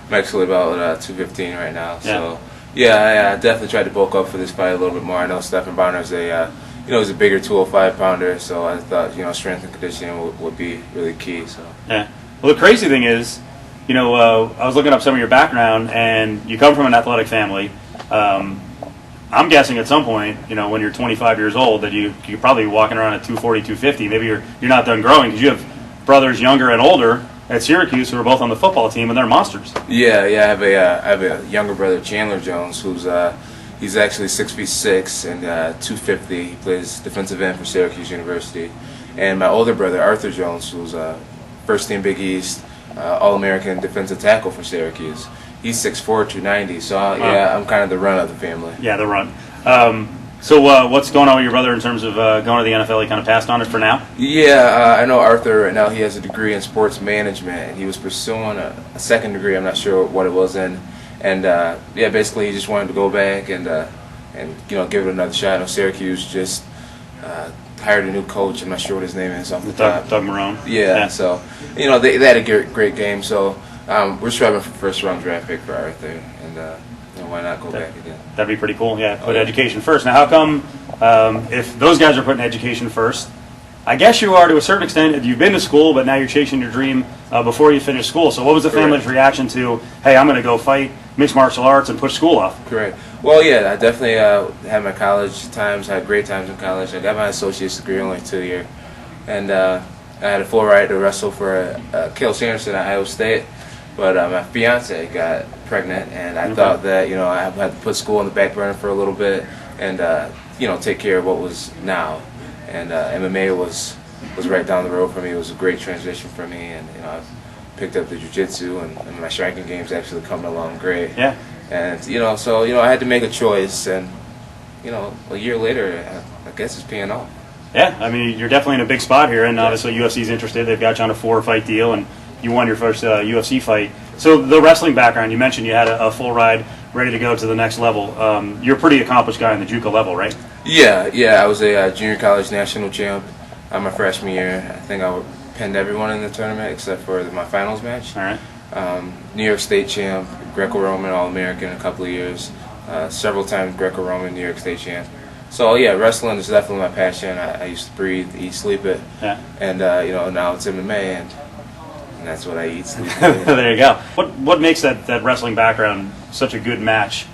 I'm actually about 215 right now. So yeah, I definitely tried to bulk up for this fight a little bit more. I know Stephan Bonnar is he's a bigger 205 pounder, so I thought strength and conditioning would be really key. So yeah. Well, the crazy thing is, I was looking up some of your background, and you come from an athletic family. I'm guessing at some point, when you're 25 years old, that you're probably walking around at 240, 250. Maybe you're not done growing because you have brothers younger and older at Syracuse who are both on the football team, and they're monsters. Yeah. I have a younger brother, Chandler Jones, who's he's actually 6'6" and 250. He plays defensive end for Syracuse University. And my older brother, Arthur Jones, who's first team Big East, All-American defensive tackle for Syracuse. He's 6'4", 290. So I'm kind of the run of the family. Yeah, the run. So what's going on with your brother in terms of going to the NFL? He kind of passed on it for now? Yeah, I know Arthur right now. He has a degree in sports management, and he was pursuing a second degree. I'm not sure what it was in. And basically he just wanted to go back and give it another shot. I know Syracuse just hired a new coach. I'm not sure what his name is off the top. Doug Marrone. Yeah. So they had a great game. So we're striving for first round draft pick for Arthur, and why not go back again? That'd be pretty cool. Yeah, put education first. Now, how come if those guys are putting education first? I guess you are to a certain extent. You've been to school, but now you're chasing your dream before you finish school. So what was the family's reaction to, hey, I'm going to go fight mixed martial arts and push school off? Correct. Well, yeah, I definitely had my college times, had great times in college. I got my associate's degree only 2 years. And I had a full ride to wrestle for Cale Sanderson at Iowa State. But my fiance got pregnant, and I thought that I had to put school on the back burner for a little bit, and take care of what was now. And MMA was right down the road for me. It was a great transition for me, and I picked up the jiu-jitsu, and my striking game's actually coming along great. Yeah. And so I had to make a choice, and a year later, I guess it's paying off. Yeah, I mean, you're definitely in a big spot here, and obviously UFC's interested. They've got you on a 4-fight deal, and you won your first UFC fight. So the wrestling background, you mentioned you had a full ride ready to go to the next level. You're a pretty accomplished guy in the JUCO level, right? Yeah. I was a junior college national champ my freshman year. I think I pinned everyone in the tournament except for my finals match. All right. New York State champ, Greco-Roman All-American a couple of years, several times Greco-Roman New York State champ. So yeah, wrestling is definitely my passion. I used to breathe, eat, sleep it. Yeah. And now it's MMA, and that's what I eat, sleep. There you go. What makes that wrestling background such a good match?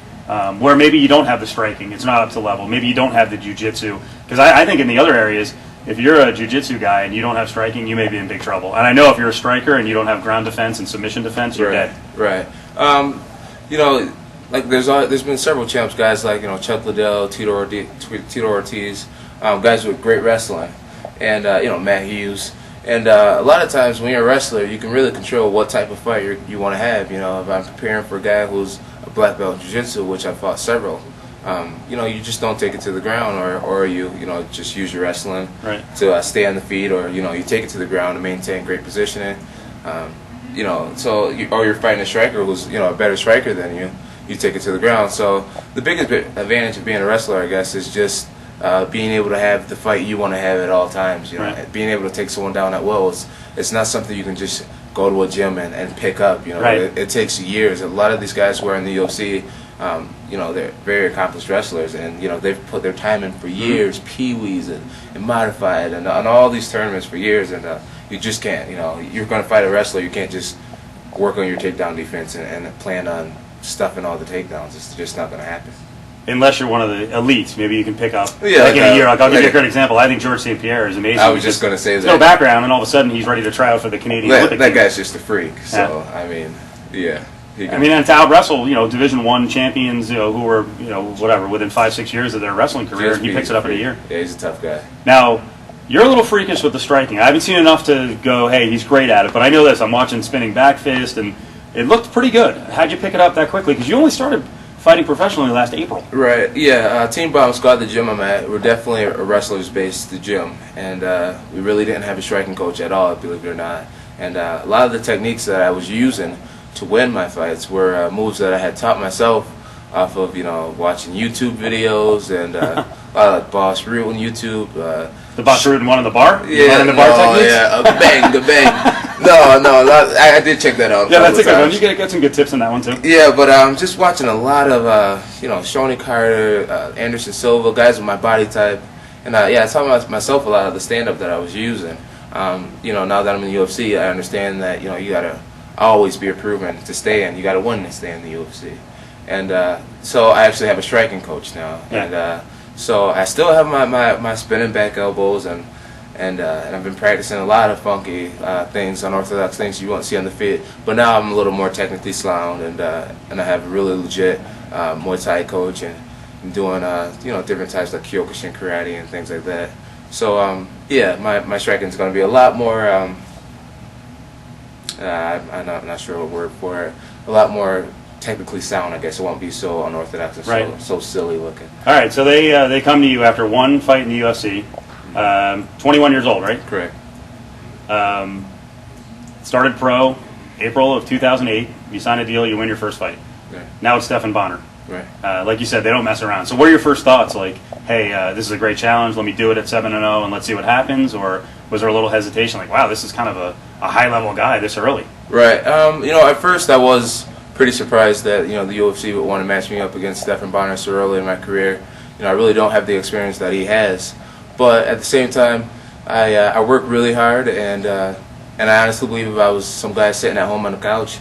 Where maybe you don't have the striking, it's not up to level. Maybe you don't have the jiu-jitsu. Because I think in the other areas, if you're a jiu-jitsu guy and you don't have striking, you may be in big trouble. And I know if you're a striker and you don't have ground defense and submission defense, you're dead. Right. Like there's been several champs, guys like Chuck Liddell, Tito Ortiz, guys with great wrestling, and Matt Hughes. And a lot of times when you're a wrestler, you can really control what type of fight you want to have. If I'm preparing for a guy who's a black belt in jiu-jitsu, which I fought several, you just don't take it to the ground, or you just use your wrestling to stay on the feet, or you take it to the ground to maintain great positioning. Or you're fighting a striker who's a better striker than you. You take it to the ground. So the biggest advantage of being a wrestler, I guess, is just being able to have the fight you want to have at all times. Being able to take someone down at will. It's not something you can just go to a gym and pick up. It takes years. A lot of these guys who are in the UFC, they're very accomplished wrestlers, and they've put their time in for years, Pee-wees and modified, and on all these tournaments for years, and you just can't. You're going to fight a wrestler. You can't just work on your takedown defense and plan on stuffing all the takedowns. It's just not going to happen. Unless you're one of the elites, maybe you can pick up. In a year, I'll give you a great example. I think George St. Pierre is amazing. I was just going to say that. No background, and all of a sudden he's ready to try out for the Canadian Olympic team. That guy's just a freak. So I mean, yeah. And to out wrestle, Division I champions, who were, within 5-6 years of their wrestling career, and he picks it up in a year. Yeah, he's a tough guy. Now, you're a little freakish with the striking. I haven't seen enough to go, hey, he's great at it. But I know this. I'm watching spinning back fist, and it looked pretty good. How'd you pick it up that quickly? Because you only started fighting professionally last April. Right, yeah. Team Bomb Squad, the gym I'm at, we're definitely a wrestlers-based gym. And we really didn't have a striking coach at all, believe it or not. And a lot of the techniques that I was using to win my fights were moves that I had taught myself off of, watching YouTube videos and a lot of Boss Root on YouTube. The Boss Root one in the bar? Yeah, the bar techniques? Yeah, a bang. I did check that out. Yeah, that's a good one. You get some good tips on that one too. Yeah, but just watching a lot of Shoney Carter, Anderson Silva, guys with my body type, and I taught myself a lot of the stand-up that I was using. Now that I'm in the UFC, I understand that you gotta always be improving to stay in. You gotta win to stay in the UFC, and so I actually have a striking coach now, and so I still have my spinning back elbows and I've been practicing a lot of funky things, unorthodox things you won't see on the feet. But now I'm a little more technically sound, and I have a really legit Muay Thai coach, and I'm doing different types like Kyokushin karate and things like that. So my striking is going to be a lot more. I'm not sure what word for it. A lot more technically sound, I guess. It won't be so unorthodox and so silly looking. All right, so they come to you after one fight in the UFC. 21 years old, right? Correct. Started pro April of 2008. You sign a deal, you win your first fight. Right. Now it's Stephan Bonnar. Right. Like you said, they don't mess around. So what are your first thoughts? Like, hey, this is a great challenge. Let me do it at 7-0 and let's see what happens. Or was there a little hesitation? Like, wow, this is kind of a high-level guy this early. Right. At first I was pretty surprised that the UFC would want to match me up against Stephan Bonnar so early in my career. I really don't have the experience that he has. But at the same time, I work really hard, and I honestly believe if I was some guy sitting at home on the couch,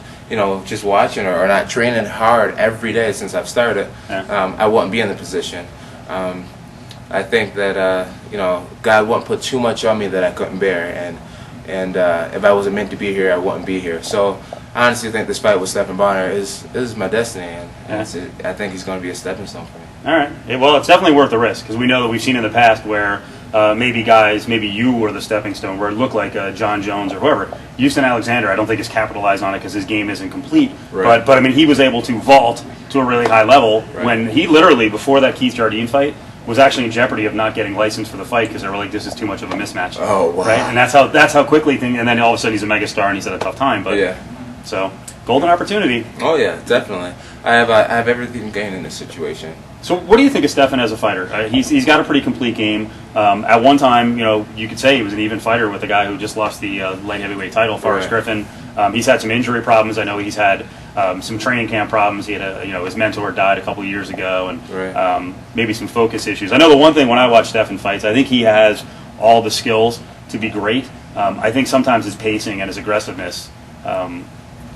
just watching or not training hard every day since I've started, I wouldn't be in the position. I think that God wouldn't put too much on me that I couldn't bear, and if I wasn't meant to be here, I wouldn't be here. So I honestly think this fight with Stephan Bonnar is my destiny, and I think he's going to be a stepping stone for me. All right. Well, it's definitely worth the risk because we know that we've seen in the past where maybe you were the stepping stone where it looked like John Jones or whoever. Houston Alexander, I don't think has capitalized on it because his game isn't complete. Right. But I mean, he was able to vault to a really high level when he literally, before that Keith Jardine fight, was actually in jeopardy of not getting licensed for the fight because they were like, this is too much of a mismatch. Oh, wow. Right? And that's how quickly things, and then all of a sudden he's a megastar and he's had a tough time. But yeah. So, golden opportunity. Oh, yeah, definitely. I have everything gained in this situation. So what do you think of Stephan as a fighter? He's got a pretty complete game. At one time, you could say he was an even fighter with a guy who just lost the light heavyweight title, Forrest Griffin. He's had some injury problems. I know he's had some training camp problems. He had his mentor died a couple years ago, and maybe some focus issues. I know the one thing when I watch Stephan fights, I think he has all the skills to be great. I think sometimes his pacing and his aggressiveness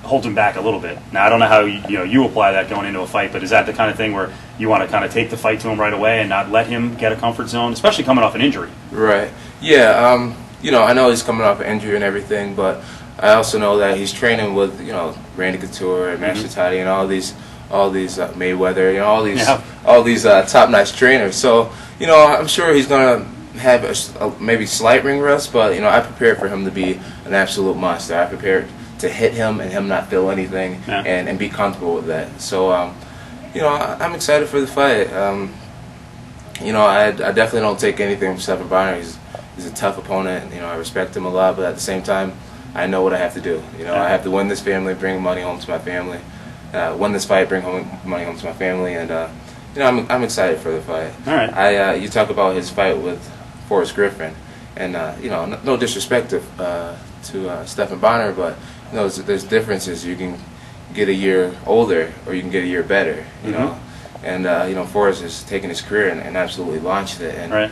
holds him back a little bit. Now I don't know how you apply that going into a fight, but is that the kind of thing where you want to kind of take the fight to him right away and not let him get a comfort zone, especially coming off an injury? Right. Yeah. I know he's coming off an injury and everything, but I also know that he's training with Randy Couture and Master Tati and all these Mayweather, all these top-notch trainers. So I'm sure he's gonna have a maybe slight ring rust, but I prepared for him to be an absolute monster. I prepared to hit him and him not feel anything and be comfortable with that. So I'm excited for the fight. I definitely don't take anything from Stephan Bonnar. He's a tough opponent. I respect him a lot, but at the same time, I know what I have to do. I have to win this family, bring money home to my family. Win this fight, bring money home to my family, and I'm excited for the fight. All right. You talk about his fight with Forrest Griffin, and no disrespect to Stephan Bonnar, but there's differences. You can get a year older, or you can get a year better. And Forrest has taken his career and absolutely launched it. And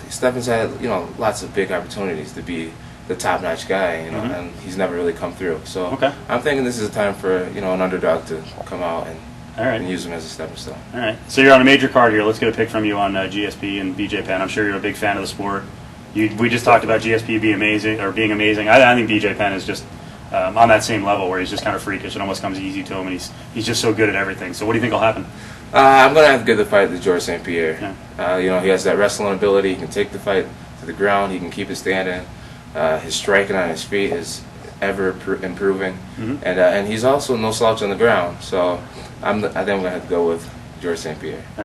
Stephan's had lots of big opportunities to be the top-notch guy, and he's never really come through. So I'm thinking this is a time for an underdog to come out and use him as a stepping stone. All right. So you're on a major card here. Let's get a pick from you on GSP and BJ Penn. I'm sure you're a big fan of the sport. We just talked about GSP being amazing. I think BJ Penn is just on that same level where he's just kind of freakish. It almost comes easy to him, and he's just so good at everything. So what do you think will happen? I'm going to have to give the fight to Georges St. Pierre. He has that wrestling ability. He can take the fight to the ground. He can keep it standing. His striking on his feet is ever improving, and he's also no slouch on the ground. So I think I'm going to have to go with Georges St. Pierre.